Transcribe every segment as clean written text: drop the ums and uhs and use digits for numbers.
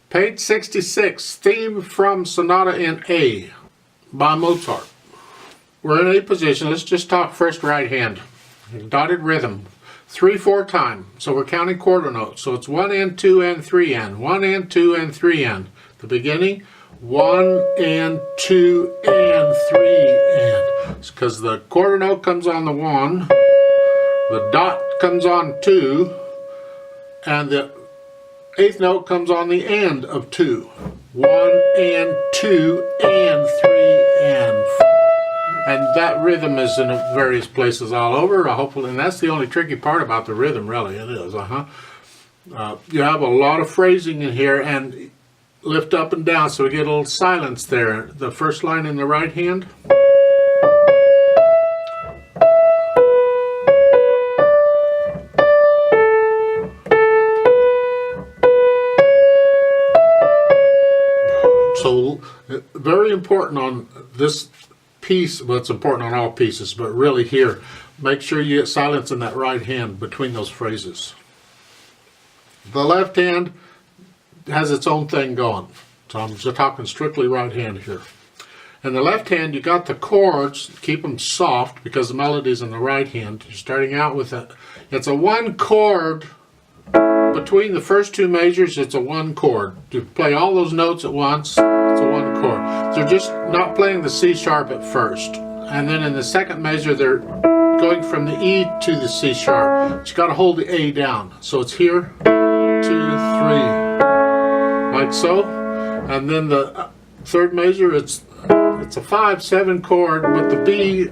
Page 66, theme from Sonata in A by Mozart. We're in A position. Let's just talk first right hand. Dotted rhythm. 3/4 time. So we're counting quarter notes. So it's 1 and 2 and 3 and. 1 and 2 and 3 and. The beginning, 1 and 2 and 3 and. It's because the quarter note comes on the 1, the dot comes on 2, and the eighth note comes on the end of 2. 1 and 2 and 3 and 4. And that rhythm is in various places all over, hopefully, and that's the only tricky part about the rhythm, really. It is, you have a lot of phrasing in here, and lift up and down, so we get a little silence there. The first line in the right hand. So, very important on this piece, well, it's important on all pieces, but really here, make sure you get silence in that right hand between those phrases. The left hand has its own thing going, so I'm just talking strictly right hand here. In the left hand, you got the chords, keep them soft because the melody's in the right hand. You're starting out with it's a 1 chord. Between the first 2 measures, it's a 1 chord. You play all those notes at once, it's a 1 chord. They're just not playing the C sharp at first. And then in the second measure, they're going from the E to the C sharp. But you got to hold the A down. So it's here, 2, 3, like so. And then the third measure, it's a 5/7 chord, but the B,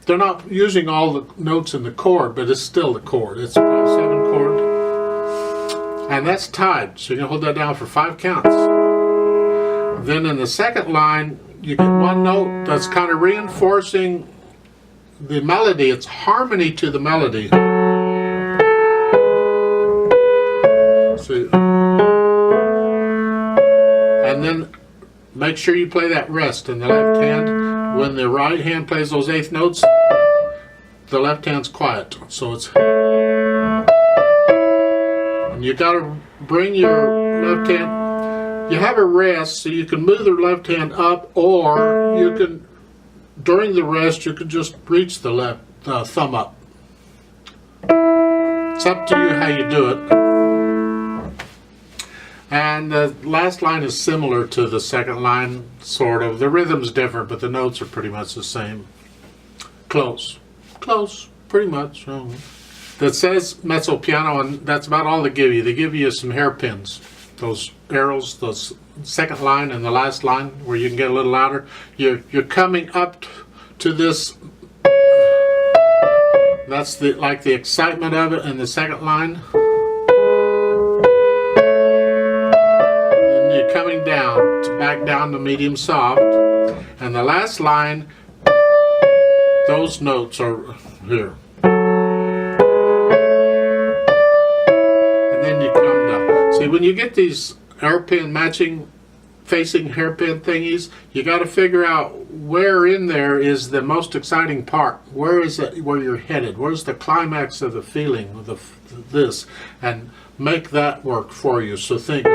they're not using all the notes in the chord, but it's still the chord. It's a 5/7 chord. And that's tied, so you can hold that down for 5 counts. Then in the second line, you get 1 note that's kind of reinforcing the melody. It's harmony to the melody. See? And then make sure you play that rest in the left hand. When the right hand plays those 8th notes, the left hand's quiet. So it's, and you got to bring your left hand. You have a rest, so you can move the left hand up, or you can, during the rest, you can just reach the left thumb up. It's up to you how you do it. And the last line is similar to the second line, sort of. The rhythm's different, but the notes are pretty much the same. Close, pretty much. That says mezzo piano, and that's about all they give you. They give you some hairpins, those arrows, those second line and the last line where you can get a little louder. You're coming up to this. That's like the excitement of it in the second line. Coming down, back down to medium soft, and the last line, those notes are here, and then you come down. See, when you get these hairpin matching, facing hairpin thingies, you got to figure out where in there is the most exciting part. Where is it? Where you're headed? Where's the climax of the feeling of this, and make that work for you. So think.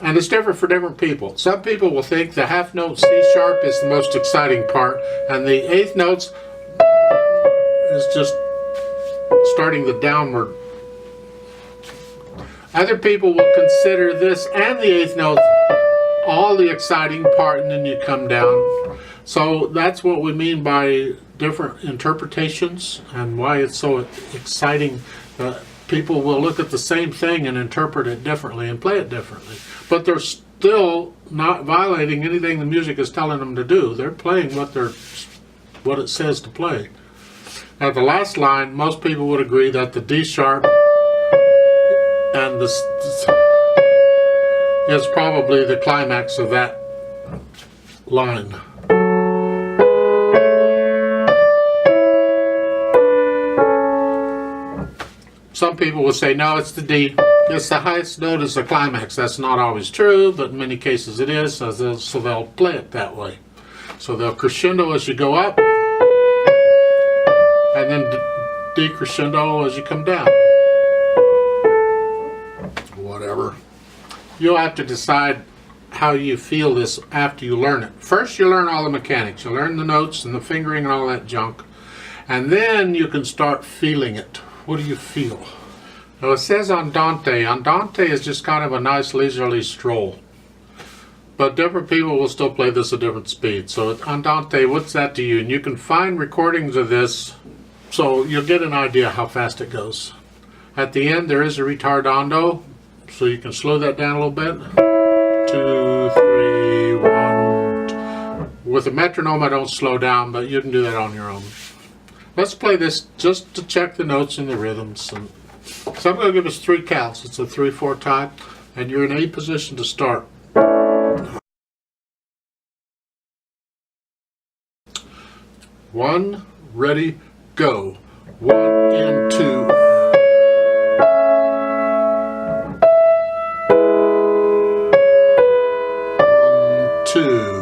And it's different for different people. Some people will think the half note C sharp is the most exciting part, and the 8th notes is just starting the downward. Other people will consider this and the 8th note all the exciting part, and then you come down. So that's what we mean by different interpretations, and why it's so exciting. People will look at the same thing and interpret it differently and play it differently. But they're still not violating anything the music is telling them to do. They're playing what it says to play. At the last line, most people would agree that the D sharp and this is probably the climax of that line. Some people will say, no, it's the D. It's the highest note is the climax. That's not always true, but in many cases it is, so they'll play it that way. So they'll crescendo as you go up, and then decrescendo as you come down. Whatever. You'll have to decide how you feel this after you learn it. First you learn all the mechanics. You learn the notes and the fingering and all that junk. And then you can start feeling it. What do you feel? Now it says andante. Andante is just kind of a nice leisurely stroll. But different people will still play this at different speeds. So andante, what's that to you? And you can find recordings of this so you'll get an idea how fast it goes. At the end there is a ritardando, so you can slow that down a little bit. 2, 3, 1. With a metronome I don't slow down, but you can do that on your own. Let's play this just to check the notes and the rhythms. So I'm going to give us 3 counts. It's a 3/4 time, and you're in A position to start. 1, ready, go. 1 and 2. 1, 2.